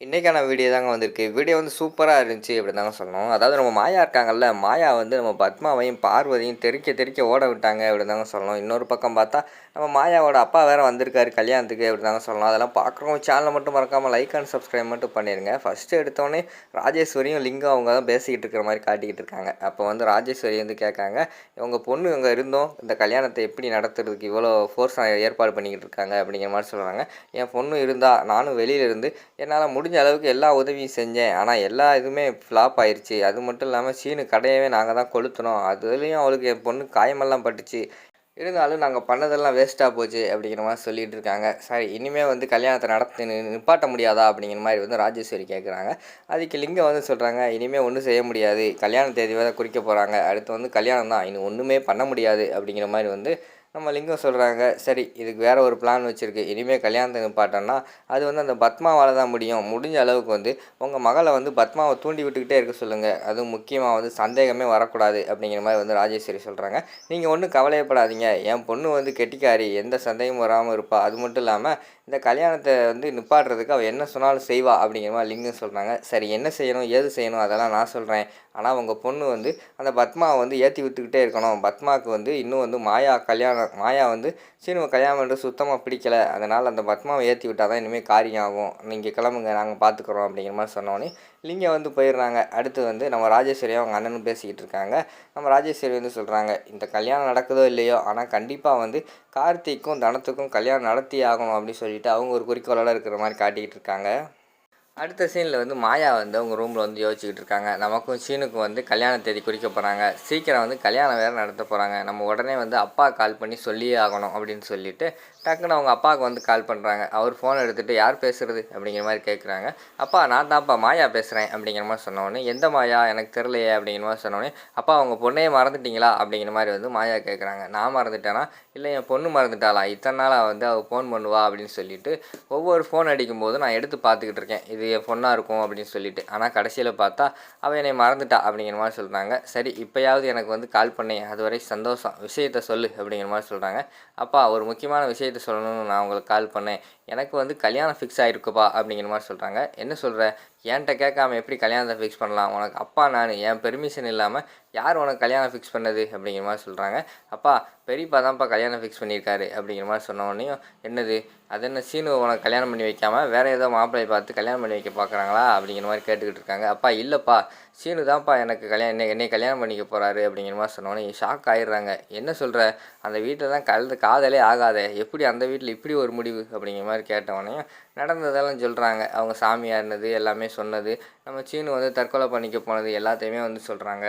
இன்னைக்கான வீடியோ தாங்க வந்திருக்கு. வீடியோ வந்து சூப்பரா இருந்துச்சு அப்படின்னு தாங்க சொல்லணும். அதாவது நம்ம மாயா இருக்காங்கல்ல, மாயா வந்து நம்ம பத்மாவையும், பார்வதியும் தெறிக்க தெறிக்க ஓட விட்டாங்க அப்படின்னு தாங்க சொல்லணும். இன்னொரு பக்கம் பார்த்தா, நம்ம மாயாவோட அப்பா வேற வந்திருக்காரு கல்யாணத்துக்கு அப்படின்னு தாங்க சொல்லணும். அதெல்லாம் பார்க்குறவங்க சேனலை மட்டும் மறக்காம லைக் அண்ட் சப்ஸ்கிரைப் மட்டும் பண்ணிருங்க. ஃபர்ஸ்ட்டு எடுத்தோடனே ராஜேஸ்வரியும், லிங்கம் அவங்க தான் பேசிக்கிட்டு இருக்கிற மாதிரி காட்டிக்கிட்டு இருக்காங்க. அப்போ வந்து ராஜேஸ்வரி வந்து கேட்காங்க, உங்கள் பொண்ணு இங்கே இருந்தோம் இந்த கல்யாணத்தை எப்படி நடத்துறதுக்கு இவ்வளோ ஃபோர்ஸ் ஏற்பாடு பண்ணிக்கிட்டு இருக்காங்க அப்படிங்கிற மாதிரி சொல்கிறாங்க. என் பொண்ணு இருந்தா நானும் வெளியில இருந்து என்னால் முடிஞ்ச அளவுக்கு எல்லா உதவியும் செஞ்சேன். ஆனால் எல்லா இதுவுமே ஃப்ளாப் ஆயிடுச்சு. அது மட்டும் இல்லாமல் சீனு கடையவே நாங்கள் தான் கொளுத்துனோம். அதுலேயும் அவளுக்கு என் பொண்ணு காயமெல்லாம் பட்டுச்சு. இருந்தாலும் நாங்கள் பண்ணதெல்லாம் வேஸ்ட்டாக போச்சு அப்படிங்கிற மாதிரி சொல்லிகிட்டு இருக்காங்க. சரி இனிமேல் வந்து கல்யாணத்தை நடத்தி நிப்பாட்ட முடியாதா அப்படிங்கிற மாதிரி வந்து ராஜேஸ்வரி கேட்குறாங்க. அதுக்கு லிங்கம் வந்து சொல்கிறாங்க, இனிமேல் ஒன்றும் செய்ய முடியாது. கல்யாண தேதி வேறு குறிக்க போகிறாங்க. அடுத்து வந்து கல்யாணம் தான், இன்னும் ஒன்றுமே பண்ண முடியாது அப்படிங்கிற மாதிரி வந்து நம்ம லிங்கம் சொல்கிறாங்க. சரி இதுக்கு வேறு ஒரு பிளான் வச்சுருக்கு. இனிமேல் கல்யாணத்தை நிப்பாட்டோன்னா அது வந்து அந்த பத்மாவால் தான் முடியும். முடிஞ்ச அளவுக்கு வந்து உங்கள் மகளை வந்து பத்மாவை தூண்டி விட்டுக்கிட்டே இருக்க சொல்லுங்கள். அதுவும் முக்கியமாக வந்து சந்தேகமே வரக்கூடாது அப்படிங்கிற மாதிரி வந்து ராஜேஸ்வரி சொல்கிறாங்க. நீங்கள் ஒன்றும் கவலையப்படாதீங்க, என் பொண்ணு வந்து கெட்டிக்காரி, எந்த சந்தேகமும் வராமல் இருப்பா. அது மட்டும் இல்லாமல் இந்த கல்யாணத்தை வந்து நிப்பாட்டுறதுக்கு அவள் என்ன சொன்னாலும் செய்வா அப்படிங்கிற மாதிரி லிங்கம் சொல்கிறாங்க. சரி என்ன செய்யணும் ஏது செய்யணும் அதெல்லாம் நான் சொல்கிறேன். ஆனால் உங்கள் பொண்ணு வந்து அந்த பத்மாவை வந்து ஏற்றி விட்டுக்கிட்டே இருக்கணும். பத்மாவுக்கு வந்து இன்னும் வந்து மாயா வந்து சீனுவை கல்யாணம் பண்ணுறது சுத்தமாக பிடிக்கலை. அதனால் அந்த பத்மாவை ஏற்றி விட்டால் தான் இனிமேல் காரியம் ஆகும். நீங்கள் கிளம்புங்க நாங்கள் பார்த்துக்குறோம் அப்படிங்கிற மாதிரி சொன்னோன்னே லிங்கம் வந்து போயிடுறாங்க. அடுத்து வந்து நம்ம ராஜேஸ்வரியும் அவங்க அண்ணனும் பேசிக்கிட்டு இருக்காங்க. நம்ம ராஜேஸ்வரி வந்து சொல்கிறாங்க, இந்த கல்யாணம் நடக்குதோ இல்லையோ ஆனால் கண்டிப்பாக வந்து கார்த்திக்கும் தனத்துக்கும் கல்யாணம் நடத்தி ஆகணும் அப்படின்னு சொல்லிட்டு அவங்க ஒரு குறிக்கோளோடு இருக்கிற மாதிரி காட்டிக்கிட்டு இருக்காங்க. அடுத்த சீனில் வந்து மாயா வந்து அவங்க ரூமில் வந்து யோசிச்சுக்கிட்டு இருக்காங்க. நமக்கும் சீனுக்கும் வந்து கல்யாண தேதி குறிக்க போகிறாங்க. சீக்கிரம் வந்து கல்யாணம் வேறு நடத்த போகிறாங்க. நம்ம உடனே வந்து அப்பா கால் பண்ணி சொல்லியே ஆகணும் அப்படின்னு சொல்லிட்டு டக்குன்னு அவங்க அப்பாவுக்கு வந்து கால் பண்ணுறாங்க. அவர் ஃபோன் எடுத்துகிட்டு யார் பேசுகிறது அப்படிங்கிற மாதிரி கேட்குறாங்க. அப்பா நான் தான்ப்பா மாயா பேசுகிறேன் அப்படிங்கிற மாதிரி சொன்னோடனே, எந்த மாயா எனக்கு தெரிலையே அப்படிங்கிற மாதிரி சொன்னோடனே, அப்பா அவங்க பொண்ணையே மறந்துட்டிங்களா அப்படிங்கிற மாதிரி வந்து மாயா கேட்குறாங்க. நான் மறந்துட்டேனா இல்லை என் பொண்ணு மறந்துட்டாளா, இத்தனை நாளாக வந்து அவள் ஃபோன் பண்ணுவா அப்படின்னு சொல்லிட்டு ஒவ்வொரு ஃபோன் அடிக்கும்போது நான் எடுத்து பார்த்துக்கிட்டு இருக்கேன், இது என் பொண்ணாக இருக்கும் அப்படின்னு சொல்லிட்டு. ஆனால் கடைசியில் பார்த்தா அவள் என்னை மறந்துட்டா அப்படிங்கிற மாதிரி சொல்கிறாங்க. சரி இப்போயாவது எனக்கு வந்து கால் பண்ணி அதுவரை சந்தோஷம், விஷயத்த சொல்லு அப்படிங்கிற மாதிரி சொல்கிறாங்க. அப்பா ஒரு முக்கியமான விஷயத்த சொல்லணும்னு நான் உங்களுக்கு கால் பண்ணேன். எனக்கு வந்து கல்யாணம் ஃபிக்ஸ் ஆகிருக்குப்பா அப்படிங்கிற மாதிரி சொல்கிறாங்க. என்ன சொல்கிற, என்கிட்ட கேட்காம எப்படி கல்யாணத்தை ஃபிக்ஸ் பண்ணலாம், உனக்கு அப்பா நான், என் பெர்மிஷன் இல்லாமல் யார் உனக்கு கல்யாணம் ஃபிக்ஸ் பண்ணது அப்படிங்கிற மாதிரி சொல்கிறாங்க. அப்பா பெரியப்பா தான்ப்பா கல்யாணம் ஃபிக்ஸ் பண்ணியிருக்காரு அப்படிங்கிற மாதிரி சொன்னோடனையும், என்னது அது என்ன சீனு உனக்கு கல்யாணம் பண்ணி வைக்காமல் வேறு ஏதோ மாப்பிள்ளையை பார்த்து கல்யாணம் பண்ணி வைக்க பார்க்குறாங்களா அப்படிங்கிற மாதிரி கேட்டுக்கிட்டு இருக்காங்க. அப்பா இல்லைப்பா சீனு தான்ப்பா எனக்கு என்னை கல்யாணம் பண்ணிக்க போகிறாரு அப்படிங்கிற மாதிரி சொன்னோன்னே ஷாக் ஆகிடுறாங்க. என்ன சொல்கிற, அந்த வீட்டில் தான் காதலே ஆகாதே, எப்படி அந்த வீட்டில் இப்படி ஒரு முடிவு அப்படிங்கிற மாதிரி கேட்டவொடனையும் நடந்ததெல்லாம் சொல்கிறாங்க. அவங்க சாமியார்னது எல்லாமே சொன்னது, நம்ம சீனு வந்து தற்கொலை பண்ணிக்க போனது எல்லாத்தையுமே வந்து சொல்கிறாங்க.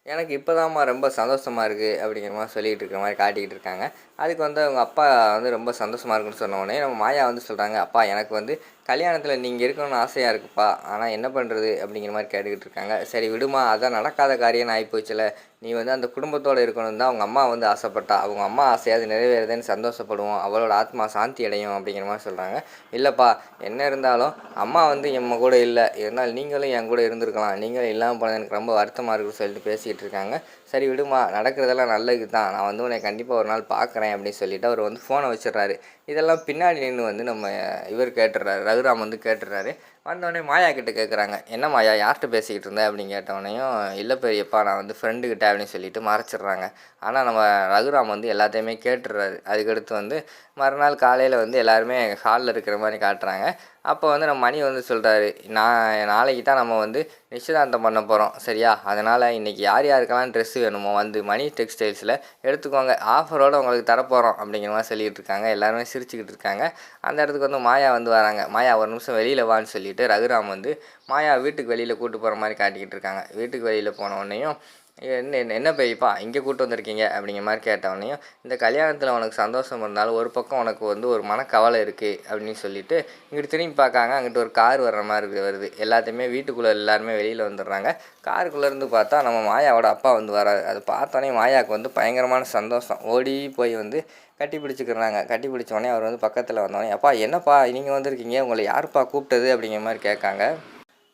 எனக்கு இப்போ தான்மா ரொம்ப சந்தோஷமாக இருக்குது அப்படிங்கிற மாதிரி சொல்லிகிட்டு இருக்கிற மாதிரி காட்டிக்கிட்டு இருக்காங்க. அதுக்கு வந்து அவங்க அப்பா வந்து ரொம்ப சந்தோஷமாக இருக்குன்னு சொன்னோடனே நம்ம மாயா வந்து சொல்கிறாங்க, அப்பா எனக்கு வந்து கல்யாணத்தில் நீங்கள் இருக்கணும்னு ஆசையாக இருக்குப்பா, ஆனால் என்ன பண்ணுறது அப்படிங்கிற மாதிரி கேட்டுக்கிட்டு இருக்காங்க. சரி விடுமா, அதான் நடக்காத காரியம்னு ஆகிப்போச்சுல, நீ வந்து அந்த குடும்பத்தோடு இருக்கணும் தான் அவங்க அம்மா வந்து ஆசைப்பட்டா, அவங்க அம்மா ஆசையாவது நிறைவேறுதுன்னு சந்தோஷப்படுவோம், அவளோட ஆத்மா சாந்தி அடையும் அப்படிங்கிற மாதிரி சொல்கிறாங்க. இல்லைப்பா என்ன இருந்தாலும் அம்மா வந்து என் கூட இல்லை, இருந்தாலும் நீங்களும் என் கூட இருந்திருக்கலாம், நீங்களும் இல்லாமல் போனது எனக்கு ரொம்ப வருத்தமாக இருக்குன்னு சொல்லிட்டு பேசிகிட்டு இருக்காங்க. சரி விடுமா, நடக்கிறதெல்லாம் நல்லது தான், நான் வந்து உன்னை கண்டிப்பாக ஒரு நாள் பார்க்குறேன் அப்படின்னு சொல்லிவிட்டு அவர் வந்து ஃபோனை வச்சிடுறாரு. இதெல்லாம் பின்னாடி நின்று வந்து நம்ம இவர் கேட்டுடுறாரு, ரகுராம் வந்து கேட்டுடுறாரு. வந்தோடனே மாயா கிட்டே கேட்குறாங்க, என்ன மாயா யார்கிட்ட பேசிக்கிட்டு இருந்தேன் அப்படின்னு கேட்டவொடனையும், இல்லை பெரியப்பா நான் வந்து ஃப்ரெண்டுக்கிட்ட அப்படின்னு சொல்லிட்டு மறைச்சிட்றாங்க. ஆனால் நம்ம ரகுராம் வந்து எல்லாத்தையுமே கேட்டுடுறாரு. அதுக்கடுத்து வந்து மறுநாள் காலையில் வந்து எல்லாருமே ஹாலில் இருக்கிற மாதிரி காட்டுறாங்க. அப்போ வந்து நம்ம மணி வந்து சொல்கிறாரு, நாளைக்கு தான் நம்ம வந்து நிச்சயதார்த்தம் பண்ண போகிறோம் சரியா, அதனால் இன்றைக்கி யார் யாருக்கெல்லாம் ட்ரெஸ்ஸு வேணுமோ வந்து மணி டெக்ஸ்டைல்ஸில் எடுத்துக்கோங்க, ஆஃபரோடு உங்களுக்கு தரப்போகிறோம் அப்படிங்கிற மாதிரி சொல்லிகிட்டு இருக்காங்க. எல்லாருமே சிரிச்சுக்கிட்டு இருக்காங்க. அந்த இடத்துக்கு வந்து மாயா வந்து வராங்க. மாயா ஒரு நிமிஷம் வெளியில் வான்னு சொல்லிவிட்டு ரகுராம் வந்து மாயா வீட்டுக்கு வெளியில் கூப்பிட்டு போகிற மாதிரி காட்டிக்கிட்டு இருக்காங்க. வீட்டுக்கு வெளியில் போன உடனேயும், என்ன பெரியப்பா இங்கே கூப்பிட்டு வந்திருக்கீங்க அப்படிங்கிற மாதிரி கேட்டவொடனையும், இந்த கல்யாணத்தில் உனக்கு சந்தோஷம் இருந்தாலும் ஒரு பக்கம் உனக்கு வந்து ஒரு மனக்கவலை இருக்குது அப்படின்னு சொல்லிட்டு இங்கிட்டு திரும்பி பார்க்காங்க. அங்கிட்டு ஒரு கார் வர்ற மாதிரி வருது. எல்லாத்தையுமே வீட்டுக்குள்ளே எல்லாருமே வெளியில் வந்துடுறாங்க. காருக்குள்ளேருந்து பார்த்தா நம்ம மாயாவோட அப்பா வந்து வராது. அதை பார்த்தோன்னே மாயாவுக்கு வந்து பயங்கரமான சந்தோஷம். ஓடி போய் வந்து கட்டி பிடிச்சிக்கிறாங்க. கட்டி பிடிச்சோடனே அவர் வந்து பக்கத்தில் வந்தோடனே, அப்பா என்னப்பா நீங்கள் வந்திருக்கீங்க, உங்களை யாருப்பா கூப்பிட்டது அப்படிங்கிற மாதிரி கேட்காங்க.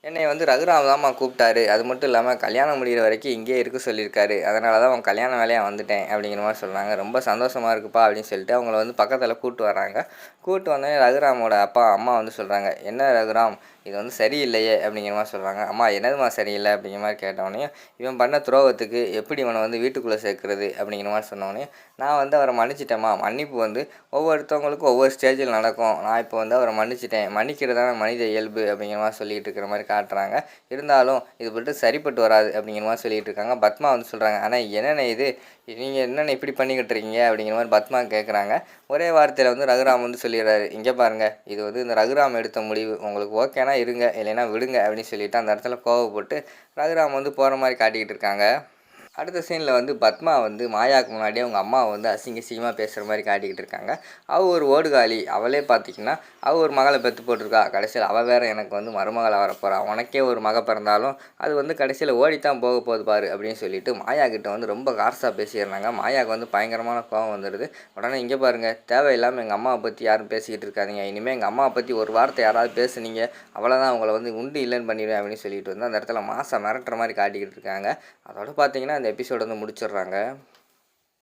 என்னை வந்து ரகுராம் தான்மா கூப்பிட்டாரு, அது மட்டும் இல்லாமல் கல்யாணம் முடிகிற வரைக்கும் இங்கேயே இருக்க சொல்லியிருக்காரு, அதனால தான் அவன் கல்யாண வேலையாக வந்துட்டேன் அப்படிங்கிற மாதிரி சொல்கிறாங்க. ரொம்ப சந்தோஷமாக இருக்குப்பா அப்படின்னு சொல்லிட்டு அவங்கள வந்து பக்கத்தில் கூப்பிட்டு வராங்க. கூப்பிட்டு வந்தோடனே ரகுராமோட அப்பா அம்மா வந்து சொல்கிறாங்க, என்ன ரகுராம் இது வந்து சரியில்லையே அப்படிங்கிற மாதிரி சொல்கிறாங்க. அம்மா என்னதும்மா சரியில்லை அப்படிங்கிற மாதிரி கேட்டவொடனே, இவன் பண்ண துரோகத்துக்கு எப்படி இவனை வந்து வீட்டுக்குள்ளே சேர்க்குறது அப்படிங்கிற மாதிரி சொன்னோடனே, நான் வந்து அவரை மன்னிச்சிட்டேம்மா. மன்னிப்பு வந்து ஒவ்வொருத்தவங்களுக்கும் ஒவ்வொரு ஸ்டேஜில் நடக்கும். நான் இப்போ வந்து அவரை மன்னிச்சிட்டேன். மன்னிக்கிறதான மனித இயல்பு அப்படிங்கிற மாதிரி சொல்லிகிட்டு இருக்கிற மாதிரி காட்டுறாங்க. இருந்தாலும் இது மட்டும் சரிப்பட்டு வராது அப்படிங்கிற மாதிரி சொல்லிகிட்டு இருக்காங்க. பத்மா வந்து சொல்கிறாங்க, ஆனால் என்னென்ன இது, நீங்கள் என்னென்ன இப்படி பண்ணிக்கிட்டு இருக்கீங்க அப்படிங்கிற மாதிரி பத்மா கேட்குறாங்க. ஒரே வார்த்தையில் வந்து ரகுராம் வந்து சொல்லிடுறாரு, இங்கே பாருங்கள், இது வந்து இந்த ரகுராம் எடுத்த முடிவு, உங்களுக்கு ஓகேனா இருங்க, இல்லைன்னா விடுங்க அப்படின்னு சொல்லிவிட்டு அந்த இடத்துல கோவப்பட்டு ரகுராம் வந்து போகிற மாதிரி காட்டிக்கிட்டு இருக்காங்க. அடுத்த சீனில் வந்து பத்மா வந்து மாயாவுக்கு முன்னாடியே அவங்க அம்மாவை வந்து அசிங்கமாக பேசுகிற மாதிரி காட்டிக்கிட்டு இருக்காங்க. அவள் ஒரு ஓடுகாலி. அவளே பார்த்திங்கன்னா அவள் ஒரு மகளை பெற்று போட்டிருக்கா. கடைசியில் அவள் வேறு எனக்கு வந்து மருமகளை வரப்போகிறா. உனக்கே ஒரு மக பிறந்தாலும் அது வந்து கடைசியில் ஓடித்தான் போக போகுது பாரு அப்படின்னு சொல்லிட்டு மாயா கிட்ட வந்து ரொம்ப கார்ஸாக பேசிடுறாங்க. மாயாவுக்கு வந்து பயங்கரமான கோபம் வந்துடுது. உடனே இங்கே பாருங்கள், தேவையில்லாமல் எங்கள் அம்மாவை பற்றி யாரும் பேசிக்கிட்டு இருக்காதிங்க. இனிமேல் எங்கள் அம்மாவை பற்றி ஒரு வார்த்தை யாராவது பேசுனீங்க, அவ்வளோதான் அவங்கள வந்து உண்டு இல்லைன்னு பண்ணிடுவேன் அப்படின்னு சொல்லிட்டு வந்து அந்த இடத்துல மாசம் மிரட்டுற மாதிரி காட்டிக்கிட்டு இருக்காங்க. அதோட பார்த்தீங்கன்னா அந்த எபிசோடு வந்து முடிச்சிடுறாங்க.